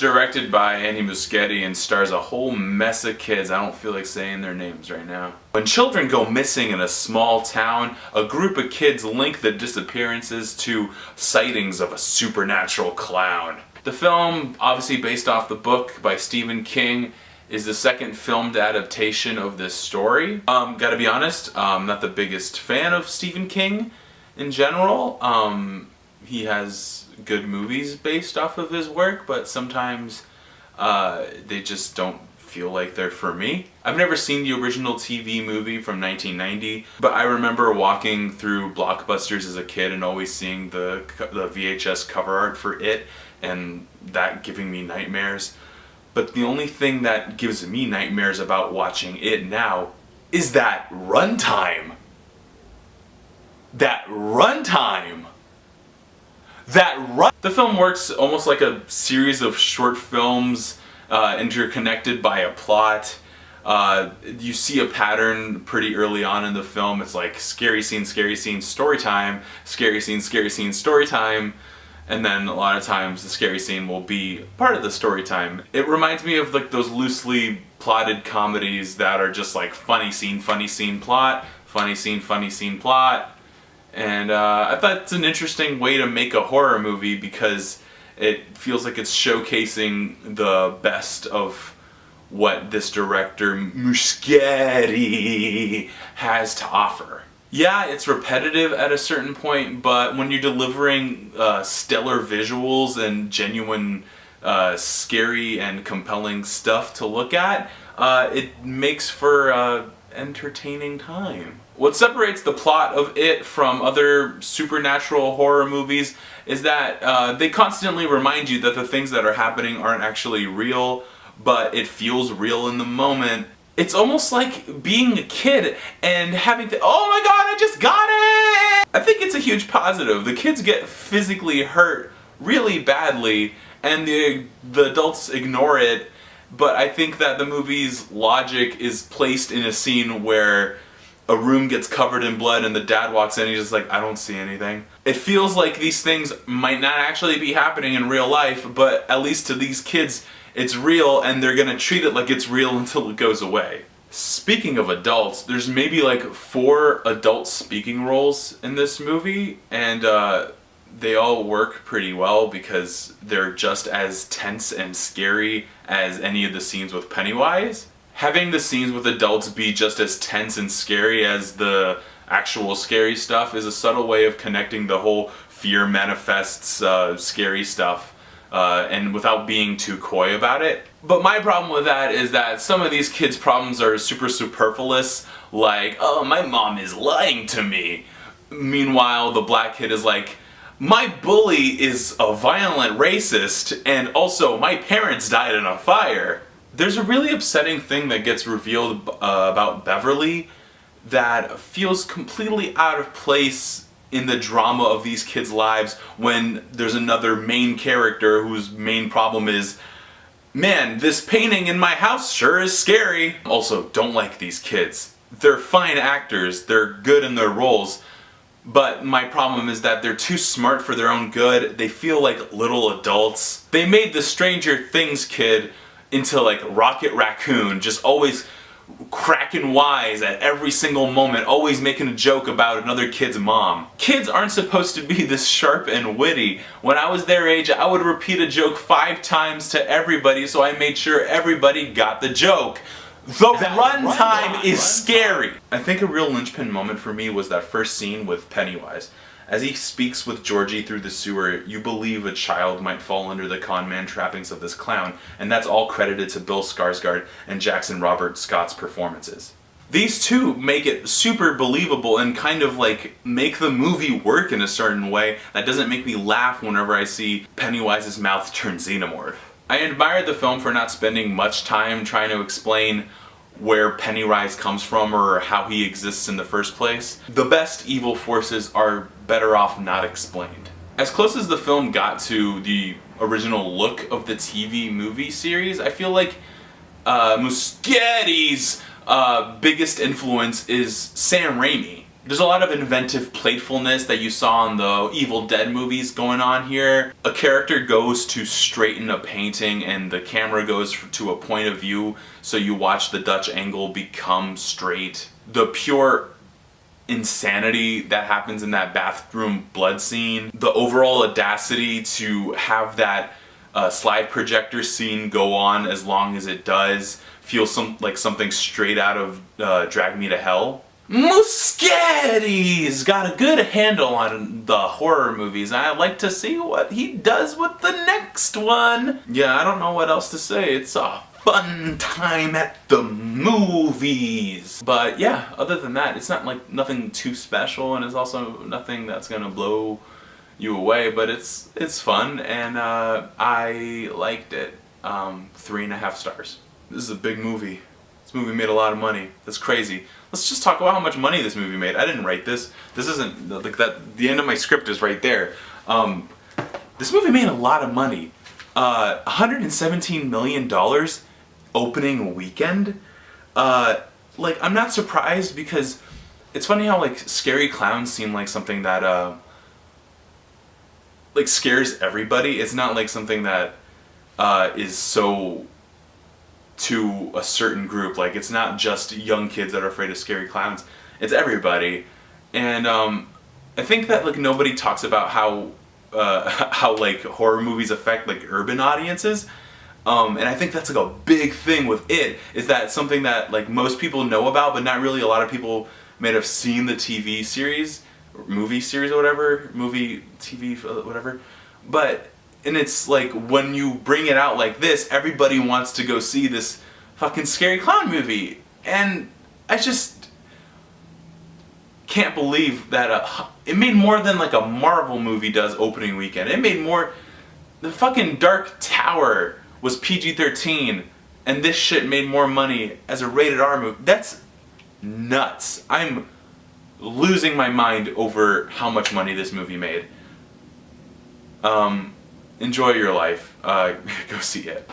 directed by Andy Muschietti and stars a whole mess of kids. I don't feel like saying their names right now. When children go missing in a small town, a group of kids link the disappearances to sightings of a supernatural clown. The film, obviously based off the book by Stephen King, is the second filmed adaptation of this story. Gotta be honest, I'm not the biggest fan of Stephen King in general. He has good movies based off of his work, but sometimes they just don't feel like they're for me. I've never seen the original TV movie from 1990, but I remember walking through Blockbusters as a kid and always seeing the VHS cover art for it, and that giving me nightmares. But the only thing that gives me nightmares about watching it now is that runtime. The film works almost like a series of short films interconnected by a plot. You see a pattern pretty early on in the film. It's like scary scene, story time, scary scene, story time. And then a lot of times the scary scene will be part of the story time. It reminds me of like those loosely plotted comedies that are just like funny scene, plot, funny scene, plot. And I thought it's an interesting way to make a horror movie because it feels like it's showcasing the best of what this director Muschietti has to offer. Yeah, it's repetitive at a certain point, but when you're delivering stellar visuals and genuine scary and compelling stuff to look at, it makes for entertaining time. What separates the plot of it from other supernatural horror movies is that they constantly remind you that the things that are happening aren't actually real, but it feels real in the moment. It's almost like being a kid and having to, oh my god, I just got it! I think it's a huge positive. The kids get physically hurt really badly and the adults ignore it, but I think that the movie's logic is placed in a scene where a room gets covered in blood and the dad walks in and he's just like, I don't see anything. It feels like these things might not actually be happening in real life, but at least to these kids, it's real and they're gonna treat it like it's real until it goes away. Speaking of adults, there's maybe like 4 adult speaking roles in this movie, and they all work pretty well because they're just as tense and scary as any of the scenes with Pennywise. Having the scenes with adults be just as tense and scary as the actual scary stuff is a subtle way of connecting the whole fear manifests scary stuff and without being too coy about it. But my problem with that is that some of these kids' problems are super superfluous, like, oh, my mom is lying to me. Meanwhile, the black kid is like, my bully is a violent racist, and also my parents died in a fire. There's a really upsetting thing that gets revealed about Beverly that feels completely out of place in the drama of these kids' lives when there's another main character whose main problem is, man, this painting in my house sure is scary. Also, don't like these kids. They're fine actors, they're good in their roles, but my problem is that they're too smart for their own good. They feel like little adults. They made the Stranger Things kid into like Rocket Raccoon, just always cracking wise at every single moment, always making a joke about another kid's mom. Kids aren't supposed to be this sharp and witty. When I was their age, I would repeat a joke 5 times to everybody so I made sure everybody got the joke. The runtime is scary. I think a real linchpin moment for me was that first scene with Pennywise. As he speaks with Georgie through the sewer, you believe a child might fall under the con man trappings of this clown, and that's all credited to Bill Skarsgård and Jackson Robert Scott's performances. These two make it super believable and kind of like make the movie work in a certain way that doesn't make me laugh whenever I see Pennywise's mouth turn xenomorph. I admired the film for not spending much time trying to explain where Pennywise comes from or how he exists in the first place. The best evil forces are better off not explained. As close as the film got to the original look of the TV movie series, I feel like Muschietti's biggest influence is Sam Raimi. There's a lot of inventive playfulness that you saw in the Evil Dead movies going on here. A character goes to straighten a painting and the camera goes to a point of view, so you watch the Dutch angle become straight. The pure insanity that happens in that bathroom blood scene. The overall audacity to have that slide projector scene go on as long as it does feels like something straight out of Drag Me to Hell. Muschietti's got a good handle on the horror movies. I'd like to see what he does with the next one. Yeah, I don't know what else to say. It's a fun time at the movies. But yeah, other than that, it's not like nothing too special, and it's also nothing that's gonna blow you away, but it's fun, and I liked it. 3.5 stars. This is a big movie. This movie made a lot of money. That's crazy. Let's just talk about how much money this movie made. I didn't write this. This isn't like that. The end of my script is right there. This movie made a lot of money. $117 million opening weekend. Like, I'm not surprised, because it's funny how like scary clowns seem like something that like scares everybody. It's not like something that is so to a certain group. Like, it's not just young kids that are afraid of scary clowns. It's everybody. And I think that like nobody talks about how like horror movies affect like urban audiences. And I think that's like a big thing with it, is that it's something that like most people know about, but not really a lot of people may have seen the TV series, or movie series or whatever, movie, TV, whatever. But, and it's like when you bring it out like this, everybody wants to go see this fucking scary clown movie. And I just can't believe that it made more than like a Marvel movie does opening weekend. It made more. The fucking Dark Tower was PG-13, and this shit made more money as a rated R movie. That's nuts. I'm losing my mind over how much money this movie made. Enjoy your life. Go see it.